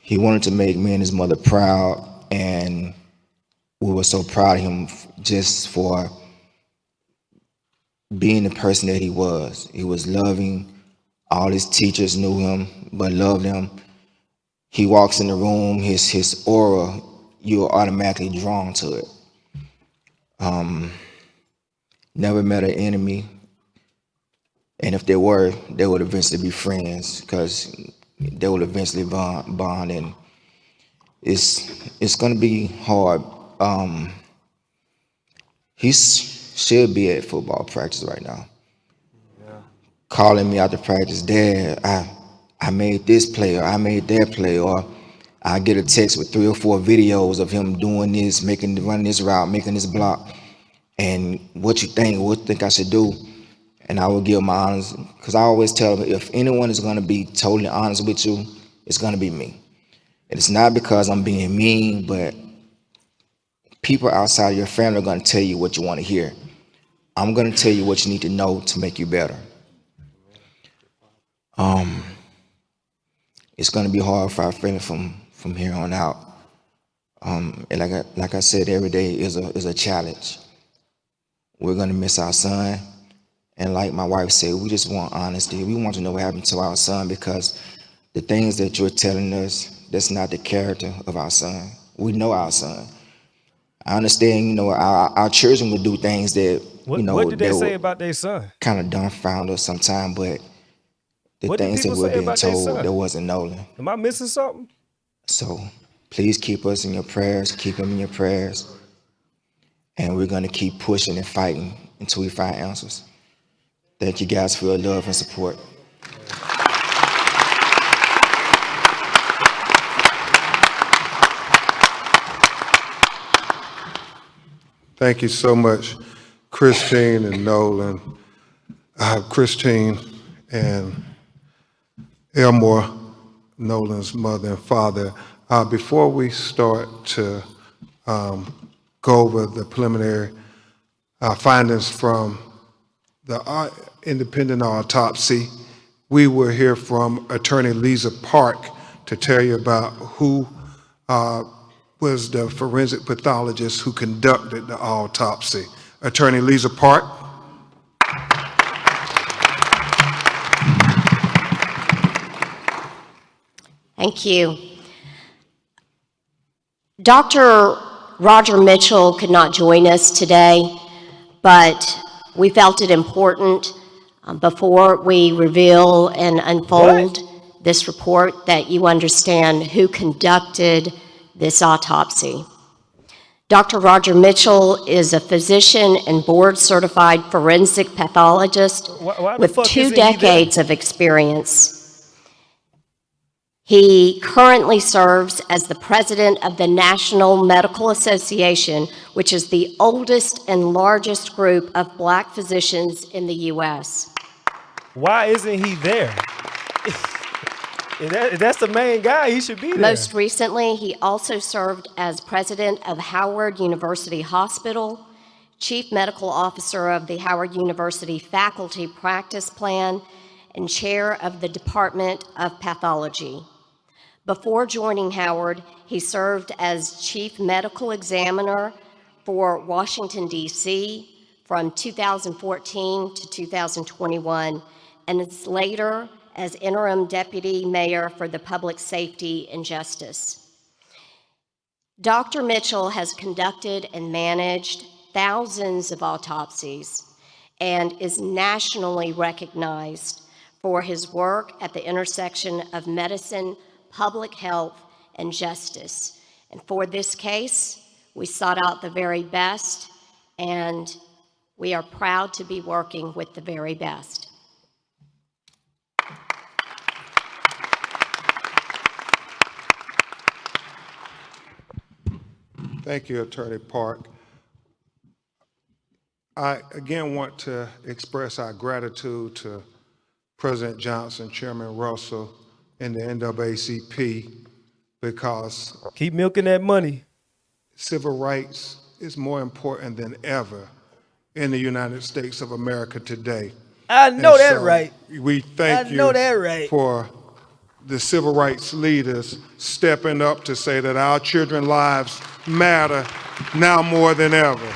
He wanted to make me and his mother proud, and we were so proud of him just for being the person that he was. He was loving. All his teachers knew him, but loved him. He walks in the room, his aura, you are automatically drawn to it. Never met an enemy, and if they were, they would eventually be friends because they would eventually bond, and it's gonna be hard. He should be at football practice right now, calling me after practice, Dad, I made this play or I made that play, or I get a text with 3 or 4 videos of him doing this, running this route, making this block, and what you think I should do. And I will give my honest, because I always tell them, if anyone is going to be totally honest with you, it's going to be me. And it's not because I'm being mean, but people outside of your family are going to tell you what you want to hear. I'm going to tell you what you need to know to make you better. It's going to be hard for our family from here on out. And like I said, every day is a challenge. We're going to miss our son. And like my wife said, we just want honesty. We want to know what happened to our son, because the things that you're telling us, that's not the character of our son. We know our son. I understand, our children would do things that, What did they say about their son? Kind of dumbfound us sometimes, but the What did things that people we're say being about their told, son? that wasn't Nolan. Am I missing something? So please keep us in your prayers, keep him in your prayers. And we're going to keep pushing and fighting until we find answers. Thank you guys for your love and support. Thank you so much, Christine and Nolan. Christine and Elmore, Nolan's mother and father. Before we start to go over the preliminary findings from the independent autopsy, we will hear from Attorney Lisa Park to tell you about who was the forensic pathologist who conducted the autopsy. Attorney Lisa Park. Thank you. Dr. Roger Mitchell could not join us today, but we felt it important before we reveal and unfold this report that you understand who conducted this autopsy. Dr. Roger Mitchell is a physician and board-certified forensic pathologist with 2 decades of experience. He currently serves as the president of the National Medical Association, which is the oldest and largest group of Black physicians in the U.S. Why isn't he there? If that's the main guy, he should be there. Most recently, he also served as president of Howard University Hospital, chief medical officer of the Howard University Faculty Practice Plan, and chair of the Department of Pathology. Before joining Howard, he served as chief medical examiner for Washington, D.C. from 2014 to 2021, and is later as interim deputy mayor for the Public Safety and Justice. Dr. Mitchell has conducted and managed thousands of autopsies and is nationally recognized for his work at the intersection of medicine, public health, and justice. And for this case, we sought out the very best, and we are proud to be working with the very best. Thank you, Attorney Park. I again want to express our gratitude to President Johnson, Chairman Russell, and the NAACP, because keep milking that money. Civil rights is more important than ever in the United States of America today. I know that right. We thank you for the civil rights leaders stepping up to say that our children's lives matter now more than ever.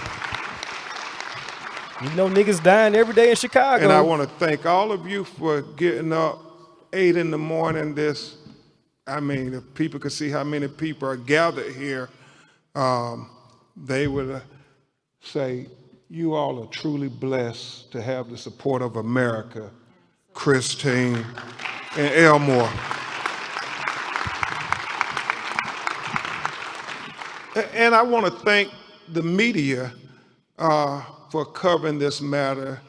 You know niggas dying every day in Chicago. And I want to thank all of you for getting up 8 in the morning if people could see how many people are gathered here, they would say, you all are truly blessed to have the support of America, Christine and Elmore. And I want to thank the media for covering this matter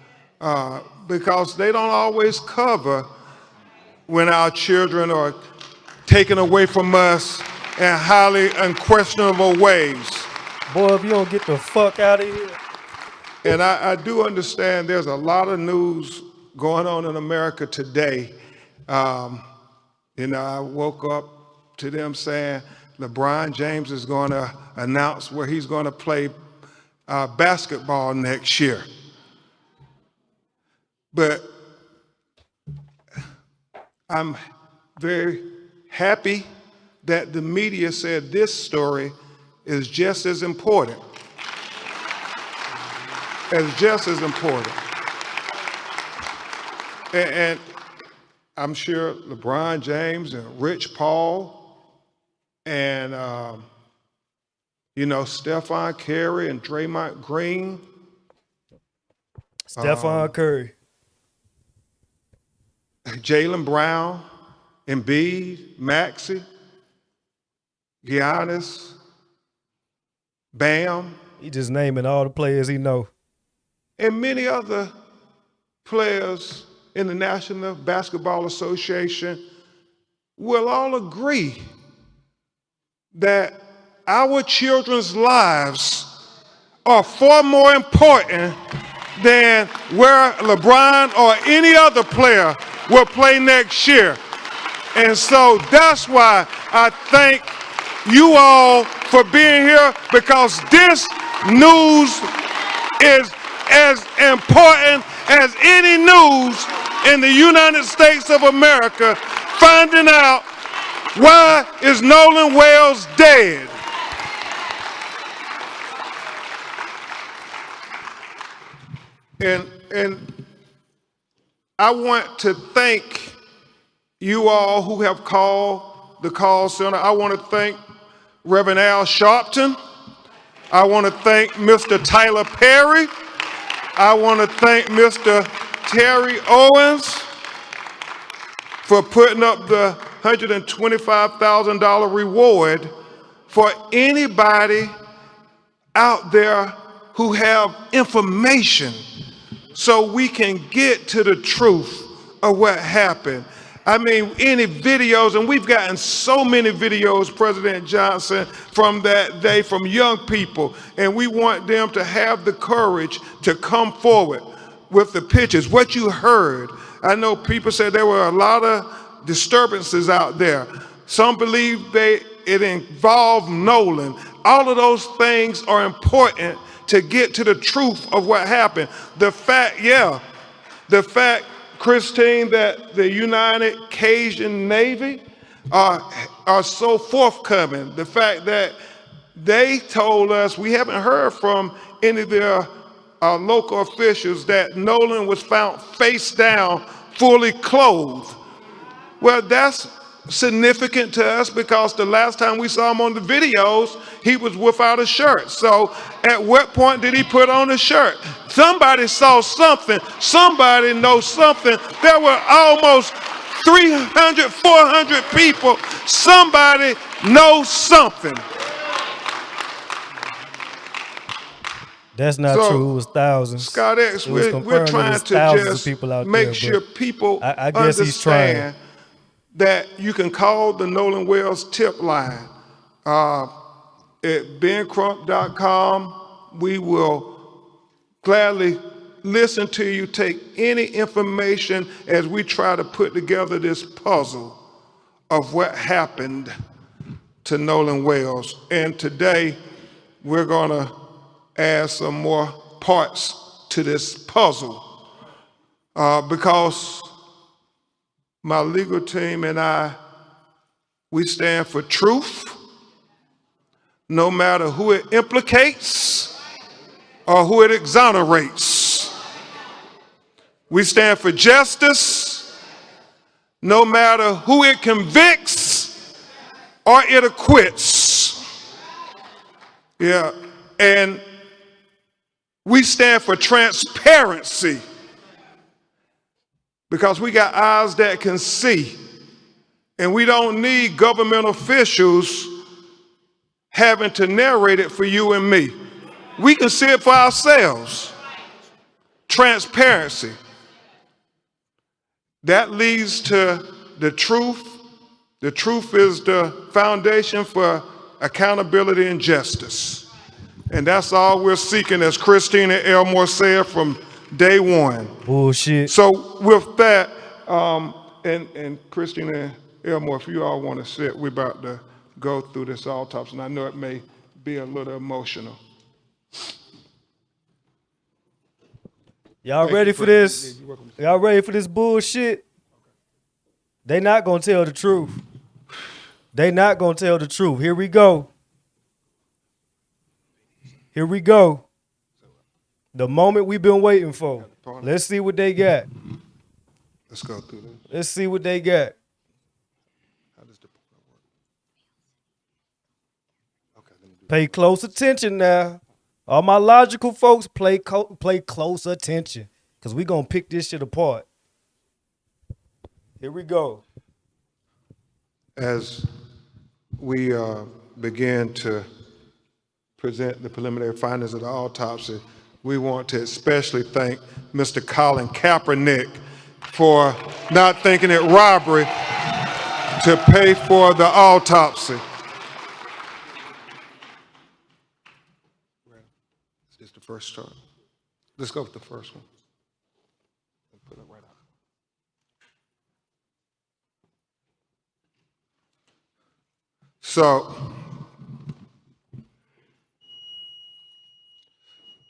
because they don't always cover when our children are taken away from us in highly unquestionable ways. Boy, if you don't get the fuck out of here. And I do understand there's a lot of news going on in America today. I woke up to them saying LeBron James is going to announce where he's going to play basketball next year. But I'm very happy that the media said this story is just as important. And I'm sure LeBron James and Rich Paul and Stephon Curry and Draymond Green. Stephon Curry. Jaylen Brown, Embiid, Maxey, Giannis, Bam. He just naming all the players he know. And many other players in the National Basketball Association will all agree that our children's lives are far more important than where LeBron or any other player will play next year. And so that's why I thank you all for being here, because this news is as important as any news in the United States of America, finding out why is Nolan Wells dead. And I want to thank you all who have called the call center. I want to thank Reverend Al Sharpton. I want to thank Mr. Tyler Perry. I want to thank Mr. Terry Owens for putting up the $125,000 reward for anybody out there who have information so we can get to the truth of what happened. I mean, any videos, and we've gotten so many videos, President Johnson, from that day from young people, and we want them to have the courage to come forward with the pictures. What you heard, I know people said there were a lot of disturbances out there. Some believe it involved Nolan. All of those things are important to get to the truth of what happened. The fact, Christine, that the United Cajun Navy are so forthcoming. The fact that they told us, we haven't heard from any of their local officials, that Nolan was found face down, fully clothed. Well, that's significant to us because the last time we saw him on the videos, he was without a shirt. So at what point did he put on a shirt? Somebody saw something. Somebody knows something. There were almost 300, 400 people. Somebody knows something. That's not true. It was thousands. Scott X, we're trying to just make sure people I guess he's trying. That you can call the Nolan Wells tip line at bencrump.com. We will gladly listen to you, take any information as we try to put together this puzzle of what happened to Nolan Wells. And today, we're going to add some more parts to this puzzle because my legal team and I We stand for truth, no matter who it implicates or who it exonerates. We stand for justice, no matter who it convicts or it acquits. Yeah, and we stand for transparency because we got eyes that can see, and we don't need government officials having to narrate it for you and me. We can see it for ourselves. Transparency. That leads to the truth. The truth is the foundation for accountability and justice. And that's all we're seeking, as Christina Elmore said from day one. Bullshit. So with that, and Christina Elmore, if you all want to sit, we're about to go through this autopsy, and I know it may be a little emotional. Y'all ready for this? Y'all ready for this bullshit? They not gonna tell the truth. They not gonna tell the truth. Here we go. Here we go. The moment we've been waiting for. Let's see what they got. Let's go through this. Let's see what they got. How does the work? Okay, let me do Pay close attention now. All my logical folks, play close attention, because we going to pick this shit apart. Here we go. As we begin to present the preliminary findings of the autopsy, we want to especially thank Mr. Colin Kaepernick for not thinking it robbery to pay for the autopsy. Is the first chart? Let's go with the first one. Put it right up. So,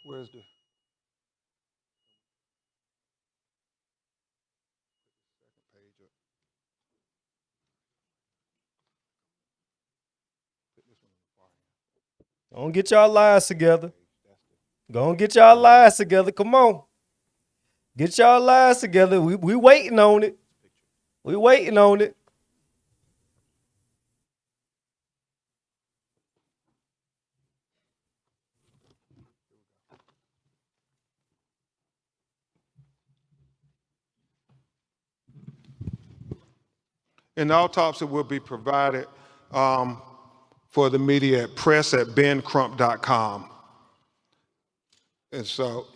where's the? Go and get y'all lives together. Go and get y'all lives together. Come on. Get y'all lives together. We waiting on it. We waiting on it. An autopsy will be provided for the media at press@bencrump.com. And so,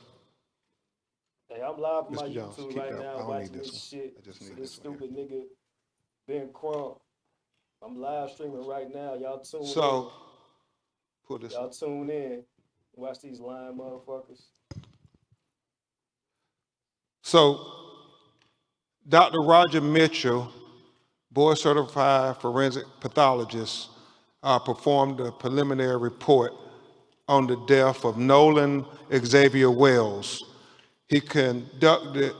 Hey, I'm live on my Mr. Jones, YouTube keep right that. I now don't watching need this this one. shit. I just need This this one stupid nigga, Ben Crump. I'm live streaming right now. Y'all tune so pull in. this Y'all up. tune in. Watch these lying motherfuckers. So, Dr. Roger Mitchell, board certified forensic pathologist, performed a preliminary report on the death of Nolan Xavier Wells. He conducted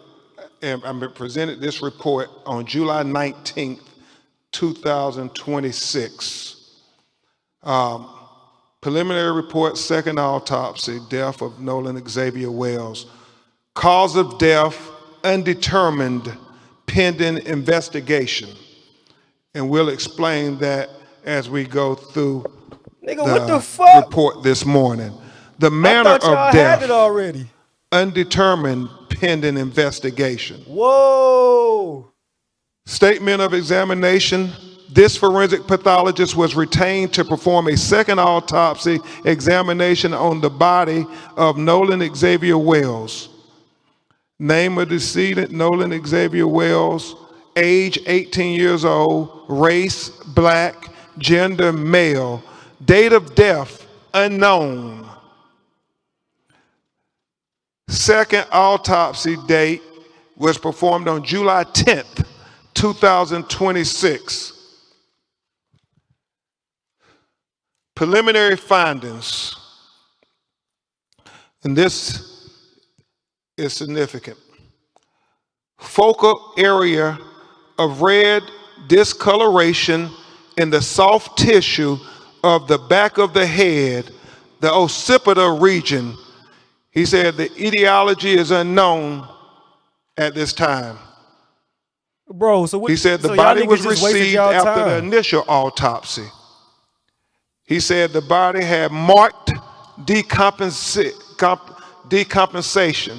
and presented this report on July 19th, 2026. Preliminary report, second autopsy, death of Nolan Xavier Wells. Cause of death, undetermined, pending investigation. And we'll explain that as we go through Nigga, what the fuck? report this morning. The I manner thought y'all of had it death, already. undetermined, pending investigation. Whoa. Statement of examination. This forensic pathologist was retained to perform a second autopsy examination on the body of Nolan Xavier Wells. Name of decedent, Nolan Xavier Wells. Age, 18 years old. Race, black. Gender, male. Date of death, unknown. Second autopsy date was performed on July 10th, 2026. Preliminary findings, and this is significant. Focal area of red discoloration in the soft tissue of the back of the head, the occipital region. He said the etiology is unknown at this time. Bro, so what? He said the so y'all body niggas was just wasted received y'all after the time. initial autopsy. He said the body had marked decompensation.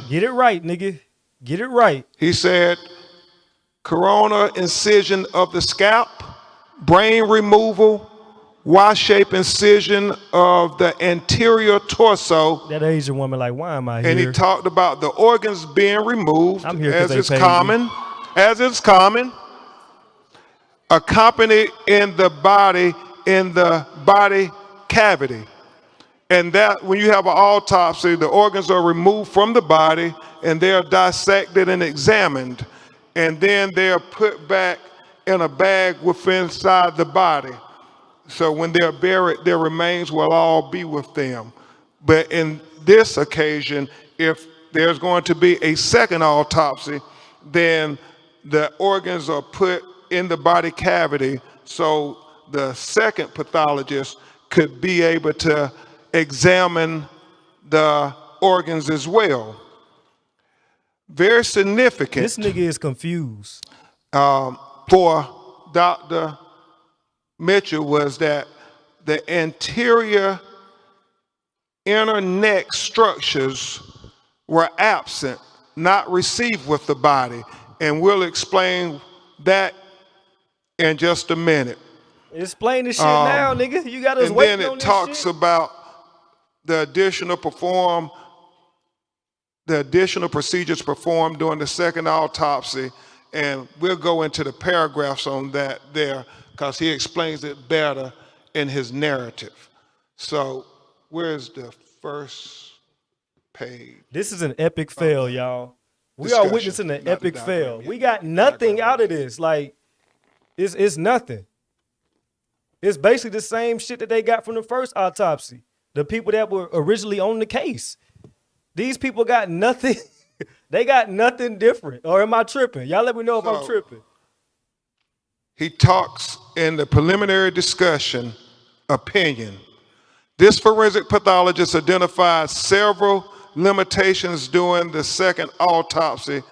Get it right, nigga. Get it right. He said corona incision of the scalp, brain removal, Y-shaped incision of the anterior torso. That Asian woman, like, why am I here? And he talked about the organs being removed, I'm here 'cause as they is paid common, accompanied in the body cavity. And that when you have an autopsy, the organs are removed from the body and they are dissected and examined. And then they are put back in a bag within inside the body. So when they're buried, their remains will all be with them. But in this occasion, if there's going to be a second autopsy, then the organs are put in the body cavity so the second pathologist could be able to examine the organs as well. Very significant. This nigga is confused. For Dr. Mitchell was that the anterior inner neck structures were absent, not received with the body. And we'll explain that in just a minute. Explain this shit now, nigga. You got us And waiting then on it this talks shit. about the additional procedures performed during the second autopsy. And we'll go into the paragraphs on that there because he explains it better in his narrative. So where's the first page? This is an epic fail, y'all. We Discussion, are witnessing an not the epic diagram fail. yet. We got nothing out of this. Like, it's nothing. It's basically the same shit that they got from the first autopsy. The people that were originally on the case. These people got nothing. They got nothing different. Or am I tripping? Y'all let me know if I'm tripping. He talks in the preliminary discussion opinion. This forensic pathologist identified several limitations during the second autopsy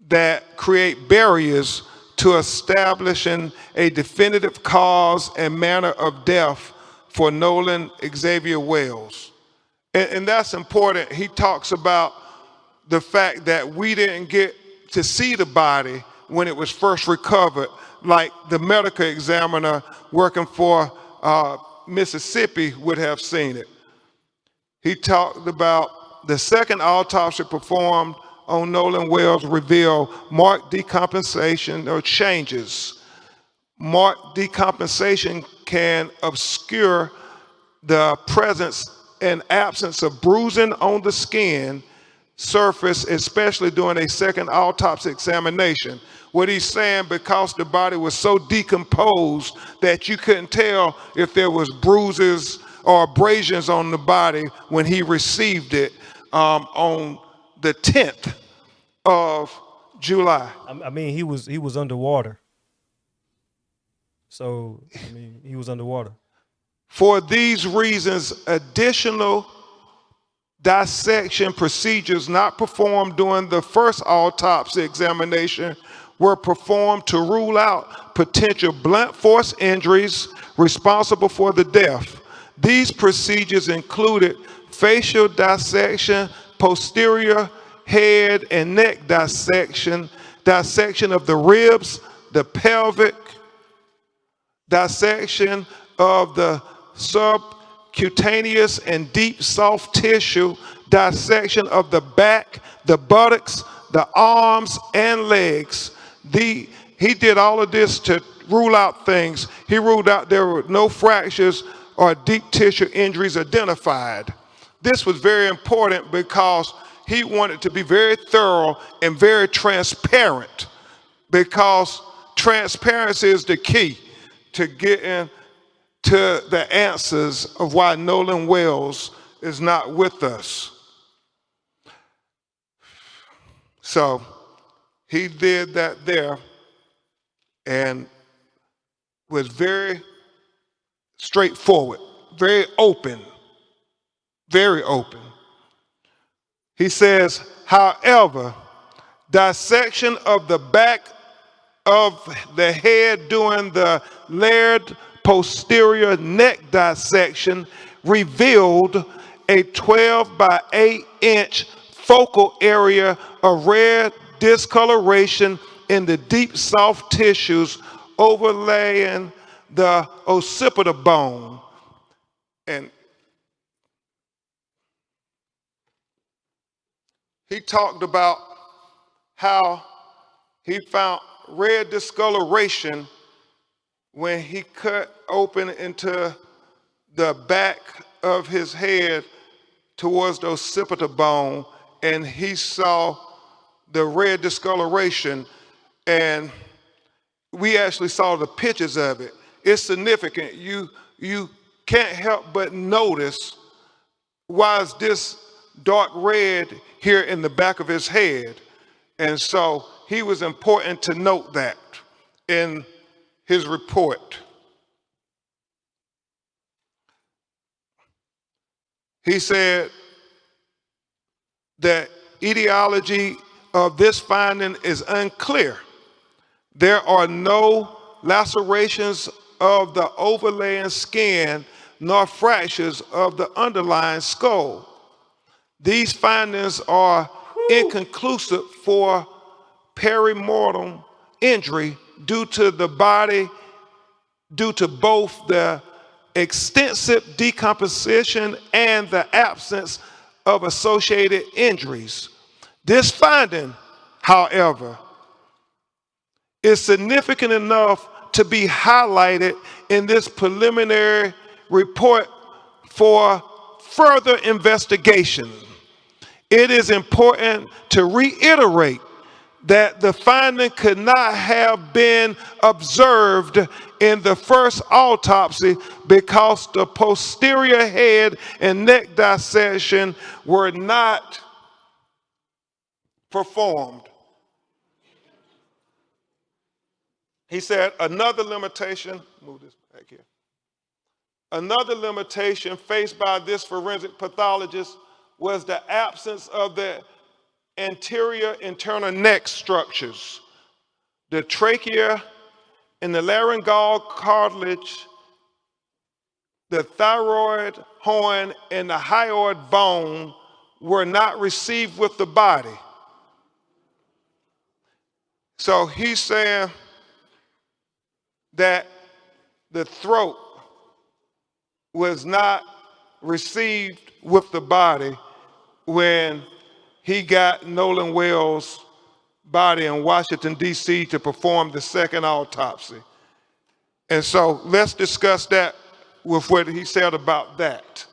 that create barriers to establishing a definitive cause and manner of death for Nolan Xavier Wells. And that's important. He talks about the fact that we didn't get to see the body when it was first recovered, like the medical examiner working for Mississippi would have seen it. He talked about the second autopsy performed on Nolan Wells revealed marked decompensation or changes. Marked decompensation can obscure the presence and absence of bruising on the skin surface, especially during a second autopsy examination. What he's saying, because the body was so decomposed that you couldn't tell if there was bruises or abrasions on the body when he received it on the 10th of July. I mean, he was underwater. So, I mean, he was underwater. For these reasons, additional dissection procedures not performed during the first autopsy examination were performed to rule out potential blunt force injuries responsible for the death. These procedures included facial dissection, posterior head and neck dissection, dissection of the ribs, the pelvic, dissection of the subcutaneous and deep soft tissue, dissection of the back, the buttocks, the arms and legs. He did all of this to rule out things. He ruled out there were no fractures or deep tissue injuries identified. This was very important because he wanted to be very thorough and very transparent, because transparency is the key to getting to the answers of why Nolan Wells is not with us. So he did that there. And was very straightforward, very open, very open. He says, however, dissection of the back of the head during the layered posterior neck dissection revealed a 12 by 8 inch focal area of red discoloration in the deep soft tissues overlaying the occipital bone. And he talked about how he found red discoloration when he cut open into the back of his head towards the occipital bone, and he saw the red discoloration, and we actually saw the pictures of it. It's significant. You can't help but notice, why is this dark red here in the back of his head? And so he was important to note that in his report. He said that etiology of this finding is unclear. There are no lacerations of the overlaying skin nor fractures of the underlying skull. These findings are inconclusive for perimortem injury due to both the extensive decomposition and the absence of associated injuries. This finding, however, is significant enough to be highlighted in this preliminary report for further investigation. It is important to reiterate that the finding could not have been observed in the first autopsy because the posterior head and neck dissection were not performed. He said another limitation, move this back here. Another limitation faced by this forensic pathologist was the absence of the anterior internal neck structures. The trachea and the laryngeal cartilage, the thyroid horn, and the hyoid bone were not received with the body. So he's saying that the throat was not received with the body when he got Nolan Wells' body in Washington, D.C. to perform the second autopsy. And so let's discuss that with what he said about that.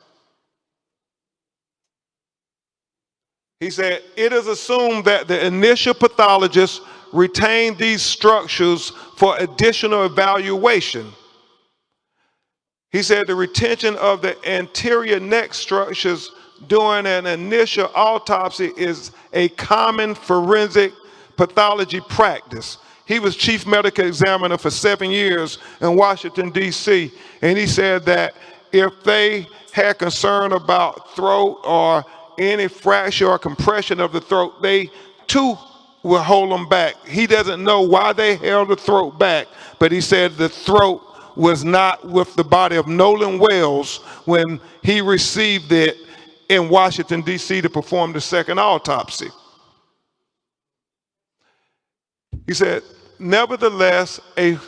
He said, it is assumed that the initial pathologist retained these structures for additional evaluation. He said the retention of the anterior neck structures during an initial autopsy is a common forensic pathology practice. He was chief medical examiner for 7 years in Washington, D.C., and he said that if they had concern about throat or any fracture or compression of the throat, they too will hold them back. He doesn't know why they held the throat back, but he said the throat was not with the body of Nolan Wells when he received it in Washington, D.C. to perform the second autopsy. He said, nevertheless, a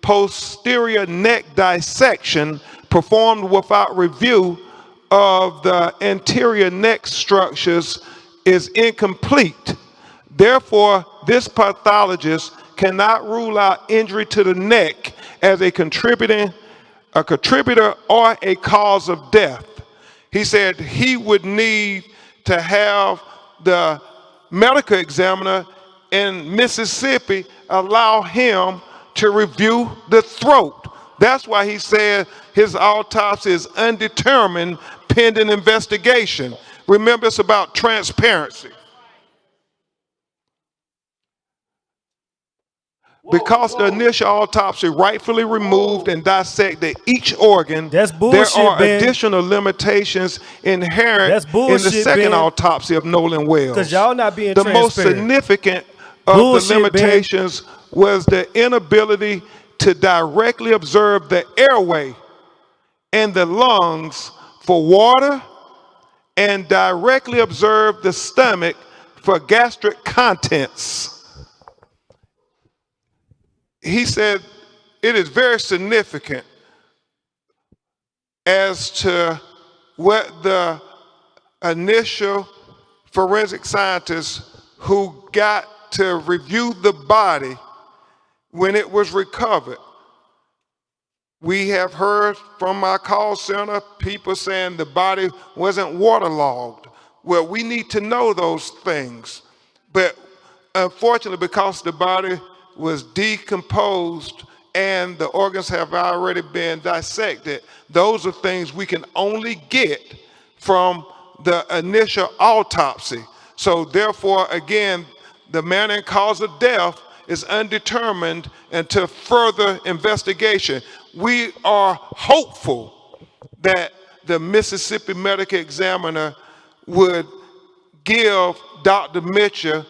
posterior neck dissection performed without review of the anterior neck structures is incomplete. Therefore, this pathologist cannot rule out injury to the neck as a contributor or a cause of death. He said he would need to have the medical examiner in Mississippi allow him to review the throat. That's why he said his autopsy is undetermined pending investigation. Remember, it's about transparency. Because the initial autopsy rightfully removed and dissected each organ, That's there bullshit, are Ben. additional limitations inherent That's in the bullshit, second Ben. autopsy of Nolan Wells. 'Cause y'all not being the most transparent. significant of Bullshit, the limitations was the inability to directly observe the airway and the lungs for water and directly observe the stomach for gastric contents. He said it is very significant as to what the initial forensic scientists who got to review the body when it was recovered. We have heard from our call center people saying the body wasn't waterlogged. Well, we need to know those things. But unfortunately, because the body was decomposed and the organs have already been dissected, those are things we can only get from the initial autopsy. So therefore, again, the manner and cause of death is undetermined until further investigation. We are hopeful that the Mississippi Medical Examiner would give Dr. Mitchell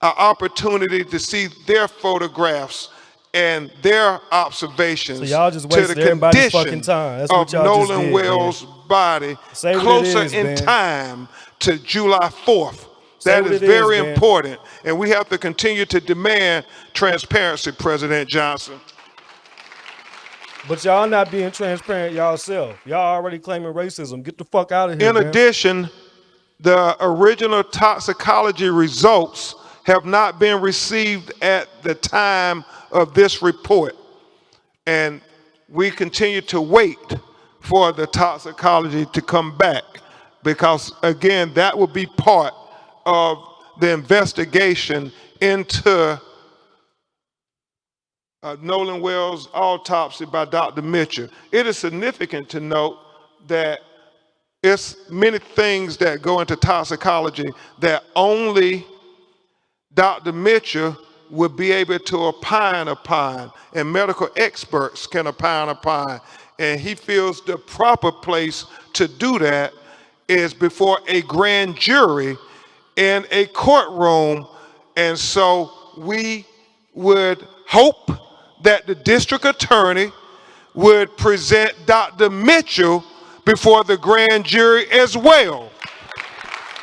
an opportunity to see their photographs and their observations So y'all just to wasted the everybody's fucking condition time. That's what of y'all just Nolan did, Wells' body Say what it closer is, in Ben. time to July 4th. Say That what is it is, very Ben. important, and we have to continue to demand transparency, President Johnson. But y'all not being transparent yourself. Y'all already claiming racism. Get the fuck out of here, In man. addition, the original toxicology results have not been received at the time of this report. And we continue to wait for the toxicology to come back because, again, that will be part of the investigation into Nolan Wells' autopsy by Dr. Mitchell. It is significant to note that it's many things that go into toxicology that only Dr. Mitchell would be able to opine upon, and medical experts can opine upon. And he feels the proper place to do that is before a grand jury in a courtroom. And so we would hope that the district attorney would present Dr. Mitchell before the grand jury as well.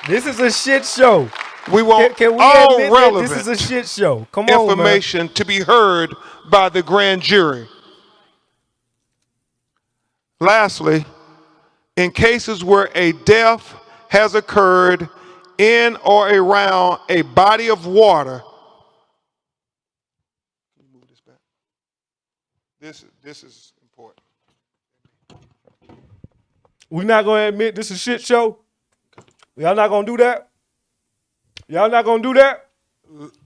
This is a shit show. We want Can we all admit that relevant this is a shit show? Come on, man. information to be heard by the grand jury. Lastly, in cases where a death has occurred in or around a body of water, can you move this back? This is important. We not gonna admit this is a shit show. Y'all not gonna do that. Y'all not gonna do that.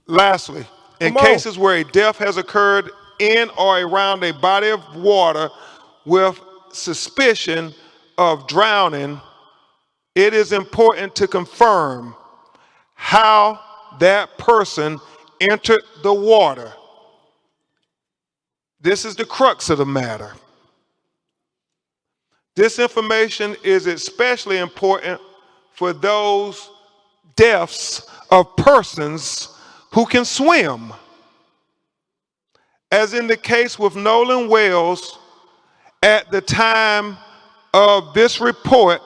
Lastly, in Come on. cases where a death has occurred in or around a body of water with suspicion of drowning, it is important to confirm how that person entered the water. This is the crux of the matter. This information is especially important for those deaths of persons who can swim. As in the case with Nolan Wells, at the time of this report,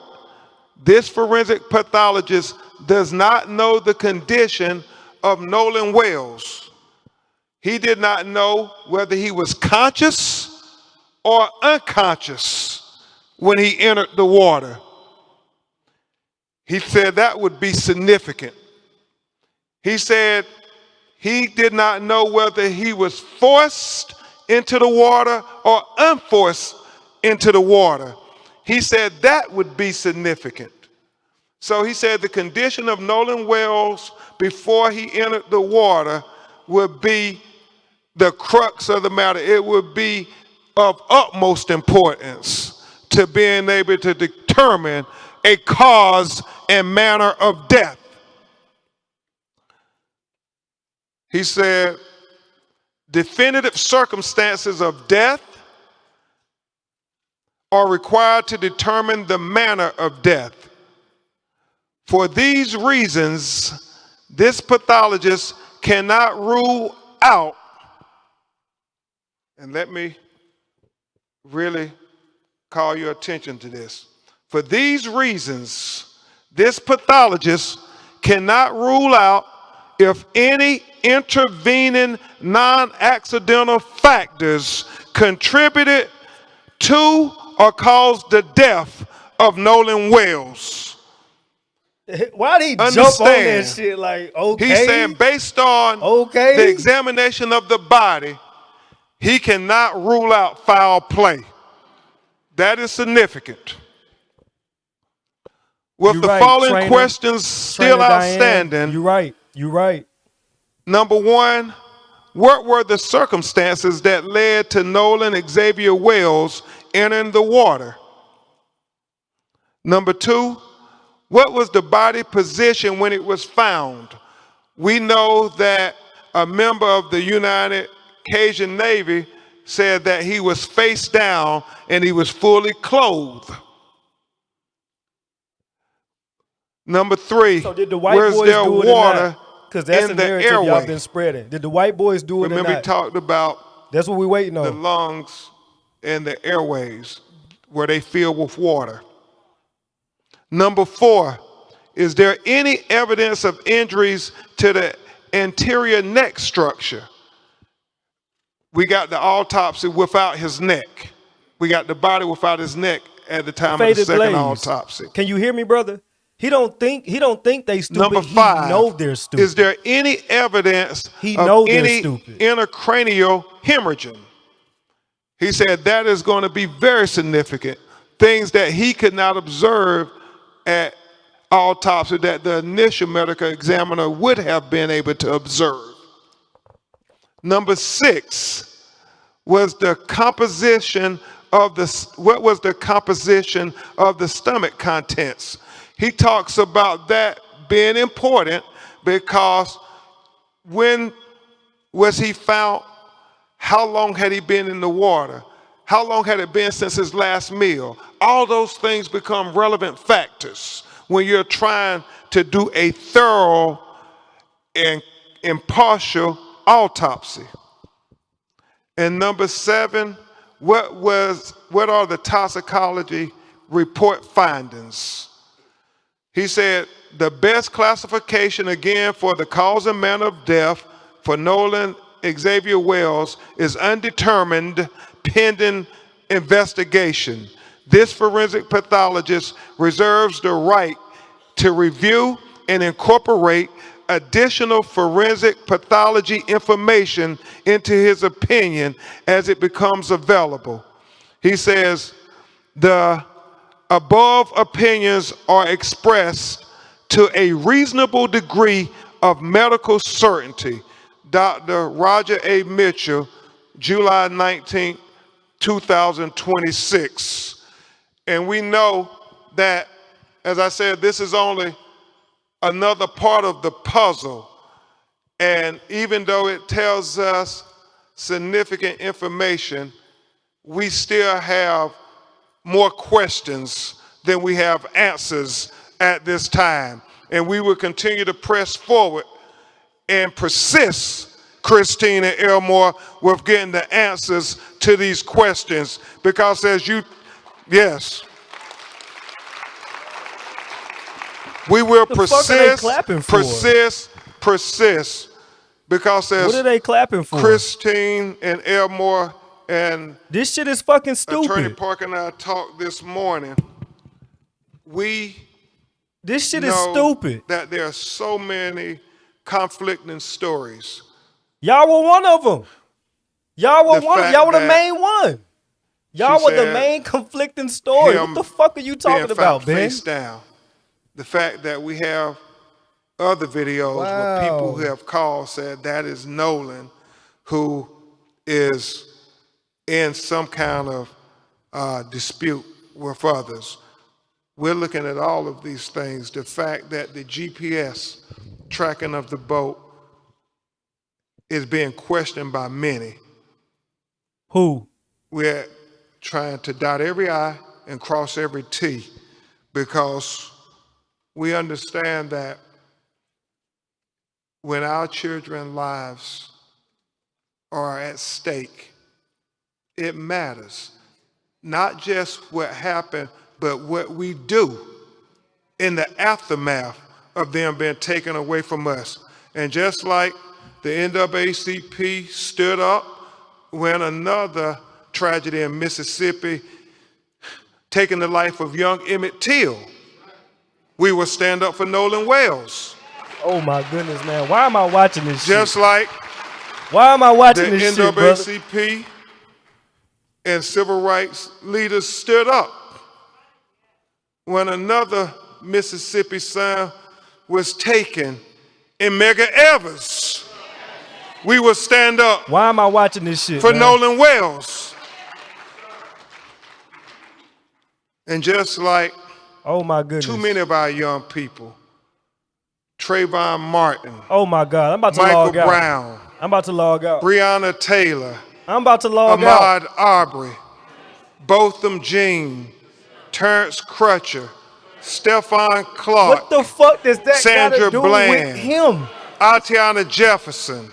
this forensic pathologist does not know the condition of Nolan Wells. He did not know whether he was conscious or unconscious when he entered the water. He said that would be significant. He said he did not know whether he was forced into the water or unforced into the water. He said that would be significant. So he said the condition of Nolan Wells before he entered the water would be the crux of the matter. It would be of utmost importance to being able to determine a cause and manner of death. He said definitive circumstances of death are required to determine the manner of death. For these reasons, this pathologist cannot rule out, and let me really call your attention to this. For these reasons, this pathologist cannot rule out if any intervening non-accidental factors contributed to or caused the death of Nolan Wells. Why'd he jump on that shit like, okay? He's saying based on the examination of the body, he cannot rule out foul play. That is significant. With the following questions still outstanding. You're right. You're right. Number one, what were the circumstances that led to Nolan Xavier Wells entering the water? Number two, what was the body position when it was found? We know that a member of the United Cajun Navy said that he was face down and he was fully clothed. Number three, so did the white where's boys there do it water because that's in the the narrative airway? Y'all been spreading. Did the white boys do it Remember or not? we talked about that's what we're waiting on. the lungs and the airways where they fill with water. Number four, is there any evidence of injuries to the anterior neck structure? We got the autopsy without his neck. We got the body without his neck at the time of the second autopsy. Can you hear me, brother? He don't think they stupid. Number five, he know they're stupid. Is there any evidence of any intracranial hemorrhaging? He said that is going to be very significant. Things that he could not observe at autopsy that the initial medical examiner would have been able to observe. Number six, was the composition of what was the composition of the stomach contents? He talks about that being important because when was he found? How long had he been in the water? How long had it been since his last meal? All those things become relevant factors when you're trying to do a thorough and impartial autopsy. And number seven, what are the toxicology report findings? He said the best classification again for the cause and manner of death for Nolan Xavier Wells is undetermined pending investigation. This forensic pathologist reserves the right to review and incorporate additional forensic pathology information into his opinion as it becomes available. He says, the above opinions are expressed to a reasonable degree of medical certainty. Dr. Roger A. Mitchell, July 19, 2026. And we know that, as I said, this is only another part of the puzzle. And even though it tells us significant information, we still have more questions than we have answers at this time. And we will continue to press forward and persist, Christine and Elmore, with getting the answers to these questions. Because as you, yes, we will persist, because as what are they clapping for? Christine and Elmore and this shit is fucking stupid. Attorney Parker and I talked this morning. This shit is stupid. That there are so many conflicting stories. Y'all were one of them. Y'all were the main one. Y'all were the main conflicting story. What the fuck are you talking about, Ben? Face down. The fact that we have other videos where people who have called said that is Nolan, who is in some kind of dispute with others. We're looking at all of these things. The fact that the GPS tracking of the boat is being questioned by many. Who? We're trying to dot every I and cross every T because we understand that when our children's lives are at stake, it matters. Not just what happened, but what we do in the aftermath of them being taken away from us. And just like the NAACP stood up when another tragedy in Mississippi taking the life of young Emmett Till, we will stand up for Nolan Wells. Oh my goodness, man. Why am I watching this Just shit? like Why am I watching the this shit, brother? NAACP and civil rights leaders stood up when another Mississippi son was taken in Medgar Evers. We will stand up Why am I watching this shit, for man? Nolan Wells. And just like Oh my goodness. too many of our young people, Trayvon Martin, Oh my God. I'm about to Michael log out. Brown, I'm about to log out. Breonna Taylor, I'm about to log out. Ahmaud Arbery, Botham Jean, Terrence Crutcher, Stephon Clark, What the fuck does that Sandra got to do Bland, with him? Atiana Jefferson,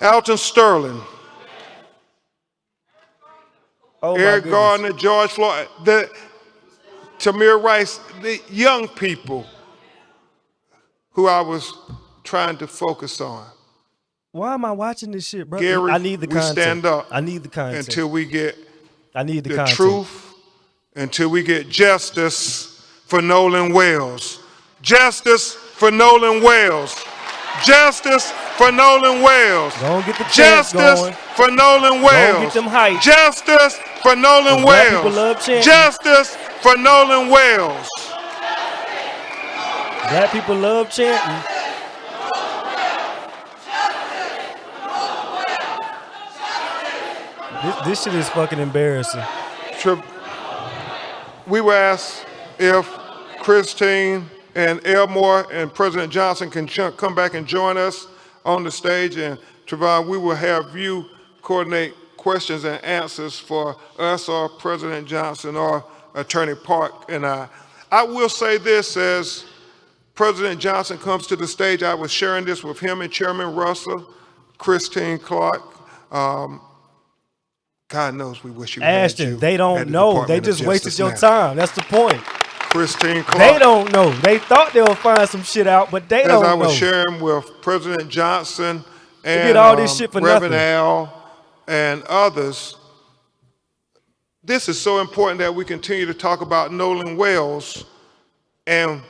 Alton Sterling, Oh my Eric goodness. Gardner, George Floyd, Tamir Rice, the young people who I was trying to focus on. Why am I watching this shit, bro? Gary, I need the we content. stand up I need the content. until we get I need the the content. truth, until we get justice for Nolan Wells. Justice for Nolan Wells. Justice for Nolan Wells. Go get the chants Justice going. for Nolan Wells. get them hyped. Justice for Nolan Black people Wells. love chanting. Justice for Nolan Wells. Black people love chanting. This shit is fucking embarrassing. We were asked if Christine and Elmore and President Johnson can come back and join us on the stage. And Trayvon, we will have you coordinate questions and answers for us or President Johnson or Attorney Park and I. I will say this, as President Johnson comes to the stage, I was sharing this with him and Chairman Russell, Christine Clark. God knows we wish you had Ashton, you they at don't the know. They Department of just wasted Justice your now. time. That's the point. Christine Clark. They don't know. They thought they would find some shit out, but they As don't I know. was sharing with President Johnson and did all this shit for Reverend nothing. Al and others, this is so important that we continue to talk about Nolan Wells and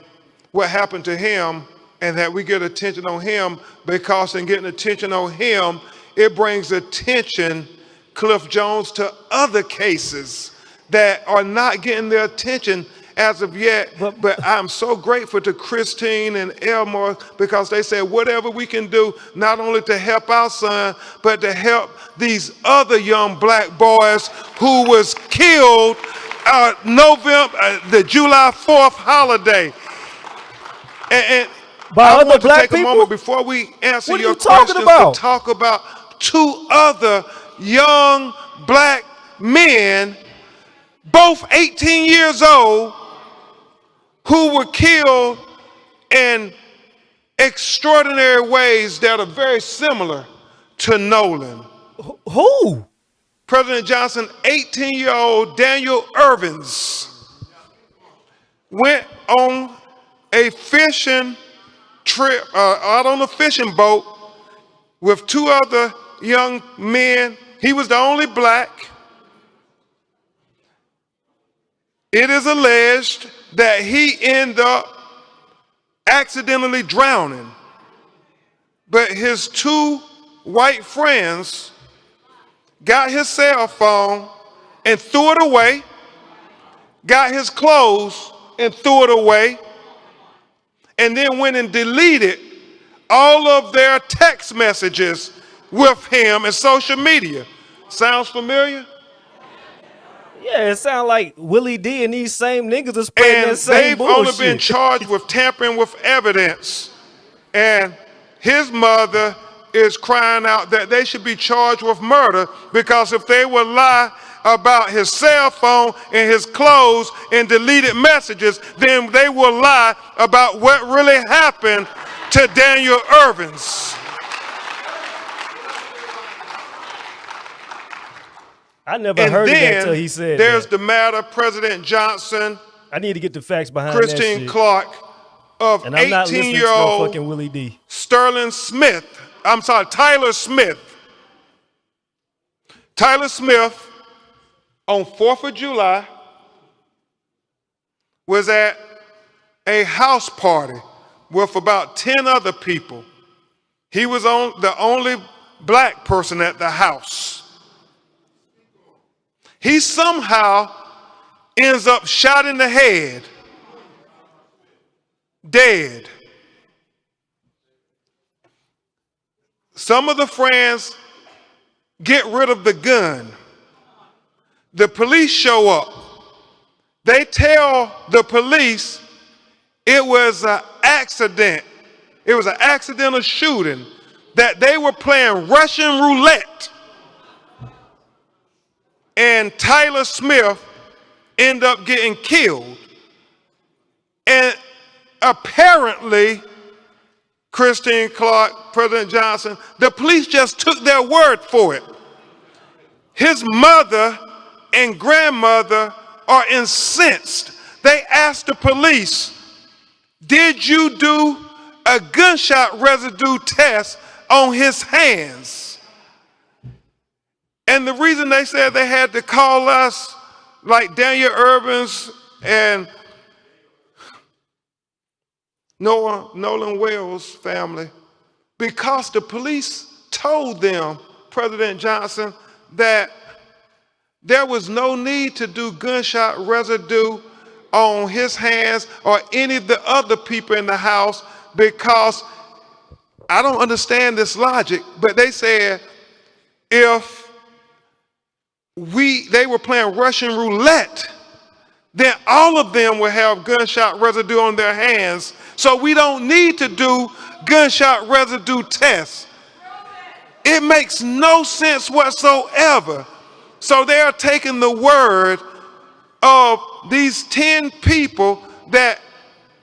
what happened to him, and that we get attention on him, because in getting attention on him, it brings attention, Cliff Jones, to other cases that are not getting their attention as of yet. But I'm so grateful to Christine and Elmore, because they said whatever we can do, not only to help our son, but to help these other young black boys who was killed the July 4th holiday. And By I other want to black take people? a moment before we answer What are your you talking questions about? to talk about two other young black men, both 18 years old, who were killed in extraordinary ways that are very similar to Nolan. Who? President Johnson, 18-year-old Daniel Irvins went on a fishing trip, out on a fishing boat with two other young men. He was the only black. It is alleged that he ended up accidentally drowning, but his two white friends got his cell phone and threw it away, got his clothes and threw it away, and then went and deleted all of their text messages with him and social media. Sounds familiar? Yeah, it sounds like Willie D and these same niggas are spreading And that same they've bullshit. only been charged with tampering with evidence. And his mother is crying out that they should be charged with murder, because if they would lie about his cell phone and his clothes and deleted messages, then they will lie about what really happened to Daniel Irvins. I never And heard of that then until he said there's that. the matter of President Johnson, I need to get the facts behind Christine that shit. Clark, of And I'm not listening to no 18-year-old fucking Willie D. Tyler Smith. Tyler Smith, on 4th of July, was at a house party with about 10 other people. He was the only black person at the house. He somehow ends up shot in the head, dead. Some of the friends get rid of the gun. The police show up. They tell the police it was an accident. It was an accidental shooting, that they were playing Russian roulette. And Tyler Smith ended up getting killed. And apparently, Christine Clark, President Johnson, the police just took their word for it. His mother and grandmother are incensed. They asked the police, did you do a gunshot residue test on his hands? And the reason they said they had to call us, like Daniel Irvins and Nolan Wells' family, because the police told them, President Johnson, that there was no need to do gunshot residue on his hands or any of the other people in the house, because I don't understand this logic, but they said if they were playing Russian roulette, then all of them will have gunshot residue on their hands. So we don't need to do gunshot residue tests. It makes no sense whatsoever. So they are taking the word of these 10 people that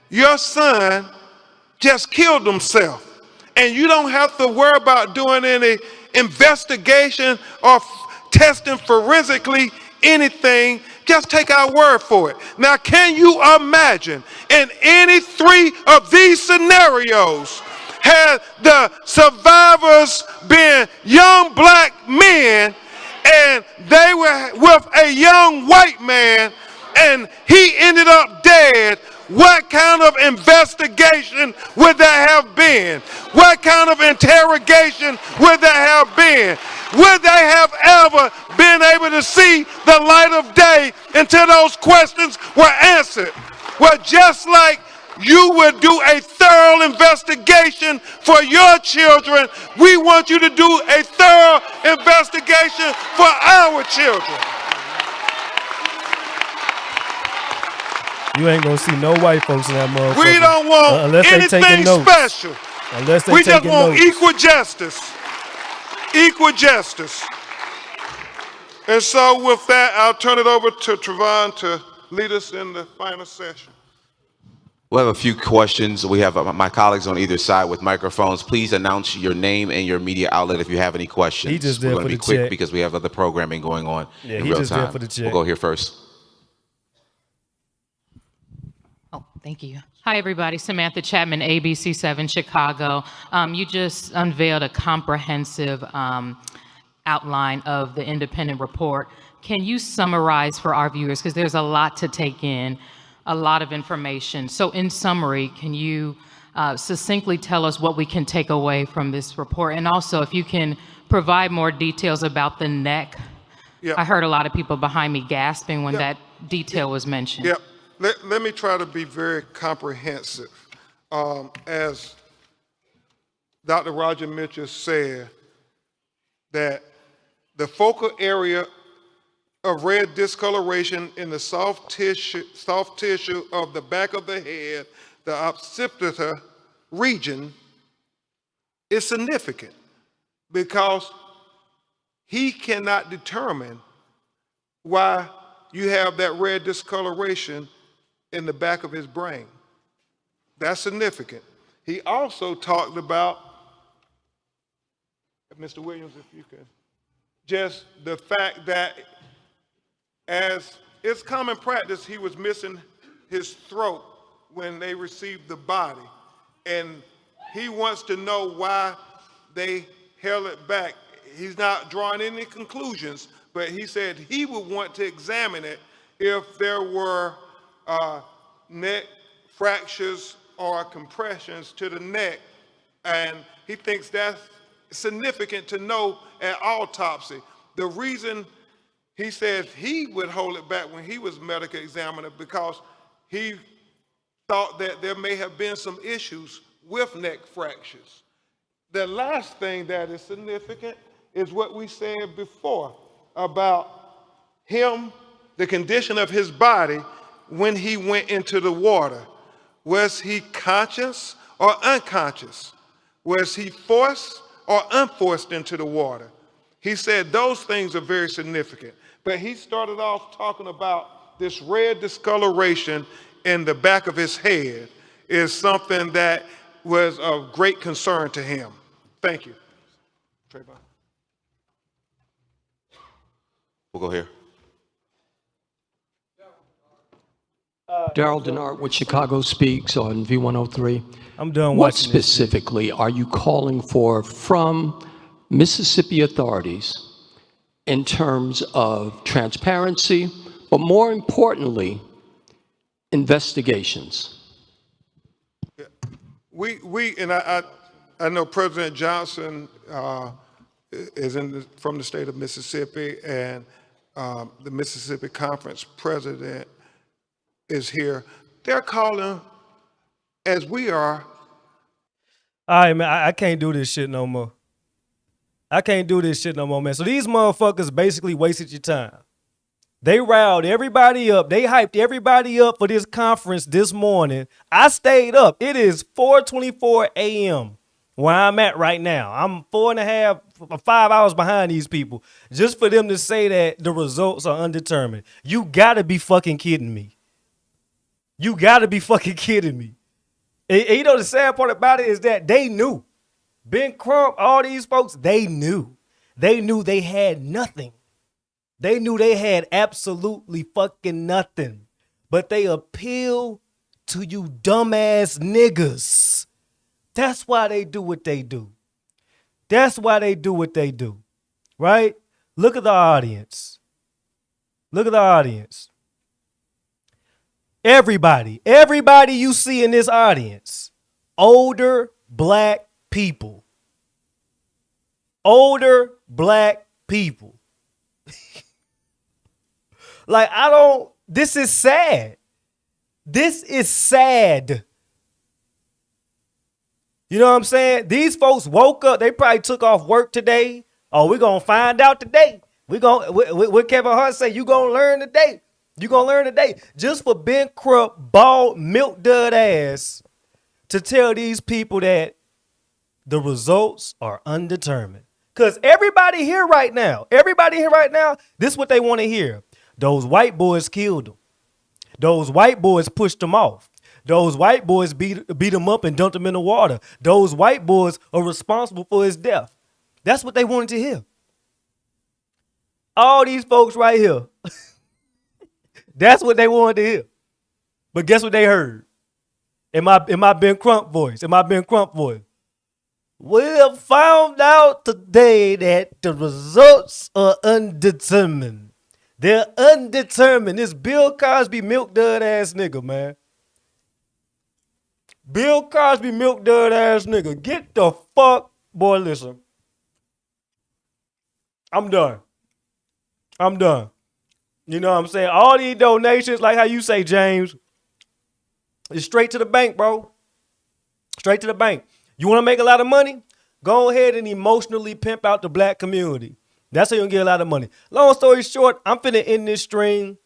your son just killed himself. And you don't have to worry about doing any investigation or testing forensically anything. Just take our word for it. Now, can you imagine in any 3 of these scenarios, had the survivors been young black men and they were with a young white man and he ended up dead, what kind of investigation would there have been? What kind of interrogation would there have been? Would they have ever been able to see the light of day until those questions were answered? Well, just like you would do a thorough investigation for your children, we want you to do a thorough investigation for our children. You ain't gonna see no white folks in that motherfucker. We don't want anything special. Unless they We just taking want notes. equal justice. Equal justice. And so with that, I'll turn it over to Trevon to lead us in the final session. We'll have a few questions. We have my colleagues on either side with microphones. Please announce your name and your media outlet if you have any questions. He just there We're going for to be the quick check. because we have other programming going on Yeah, in he real just there time. for the check. We'll go here first. Oh, thank you. Hi, everybody. Samantha Chapman, ABC7 Chicago. You just unveiled a comprehensive outline of the independent report. Can you summarize for our viewers, because there's a lot to take in, a lot of information. So in summary, can you succinctly tell us what we can take away from this report? And also, if you can provide more details about the neck. Yep. I heard a lot of people behind me gasping when that detail was mentioned. Yep. Let me try to be very comprehensive. As Dr. Roger Mitchell said, that the focal area of red discoloration in the soft tissue of the back of the head, the occipital region, is significant because he cannot determine why you have that red discoloration in the back of his brain. That's significant. He also talked about, Mr. Williams, if you can, just the fact that as it's common practice, he was missing his throat when they received the body. And he wants to know why they held it back. He's not drawing any conclusions, but he said he would want to examine it if there were neck fractures or compressions to the neck. And he thinks that's significant to know at autopsy. The reason he says he would hold it back when he was medical examiner because he thought that there may have been some issues with neck fractures. The last thing that is significant is what we said before about him, the condition of his body when he went into the water. Was he conscious or unconscious? Was he forced or unforced into the water? He said those things are very significant. But he started off talking about this red discoloration in the back of his head is something that was of great concern to him. Thank you. Trayvon. We'll go here. Daryl Denard with Chicago Speaks on V103. I'm done What watching this. specifically are you calling for from Mississippi authorities in terms of transparency, but more importantly, investigations? I know President Johnson is from the state of Mississippi, and the Mississippi Conference president is here. They're calling, as we are. All right, man, I can't do this shit no more. I can't do this shit no more, man. So these motherfuckers basically wasted your time. They riled everybody up. They hyped everybody up for this conference this morning. I stayed up. It is 4:24 a.m. where I'm at right now. I'm 4.5, 5 hours behind these people just for them to say that the results are undetermined. You gotta be fucking kidding me. You gotta be fucking kidding me. And you know the sad part about it is that they knew. Ben Crump, all these folks, they knew. They knew they had nothing. They knew they had absolutely fucking nothing. But they appeal to you dumbass niggas. That's why they do what they do. That's why they do what they do. Right? Look at the audience. Look at the audience. Everybody you see in this audience, older black people. Older black people. Like, this is sad. This is sad. You know what I'm saying? These folks woke up, they probably took off work today. Oh, we're going to find out today. What Kevin Hart say, you going to learn today. You going to learn today. Just for Ben Crump, bald, milk dud ass, to tell these people that the results are undetermined. Because everybody here right now, this is what they want to hear. Those white boys killed him. Those white boys pushed him off. Those white boys beat him up and dumped him in the water. Those white boys are responsible for his death. That's what they wanted to hear. All these folks right here. That's what they wanted to hear. But guess what they heard? In my Ben Crump voice. We have found out today that the results are undetermined. They're undetermined. This Bill Cosby milk dud ass nigga, man. Bill Cosby milk dud ass nigga. Get the fuck, boy, listen. I'm done. You know what I'm saying? All these donations, like how you say, James, is straight to the bank, bro. Straight to the bank. You want to make a lot of money? Go ahead and emotionally pimp out the black community. That's how you're going to get a lot of money. Long story short, I'm finna end this stream.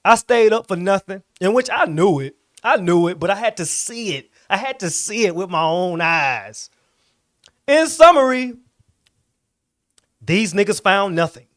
I stayed up for nothing, in which I knew it, but I had to see it. I had to see it with my own eyes. In summary, these niggas found nothing.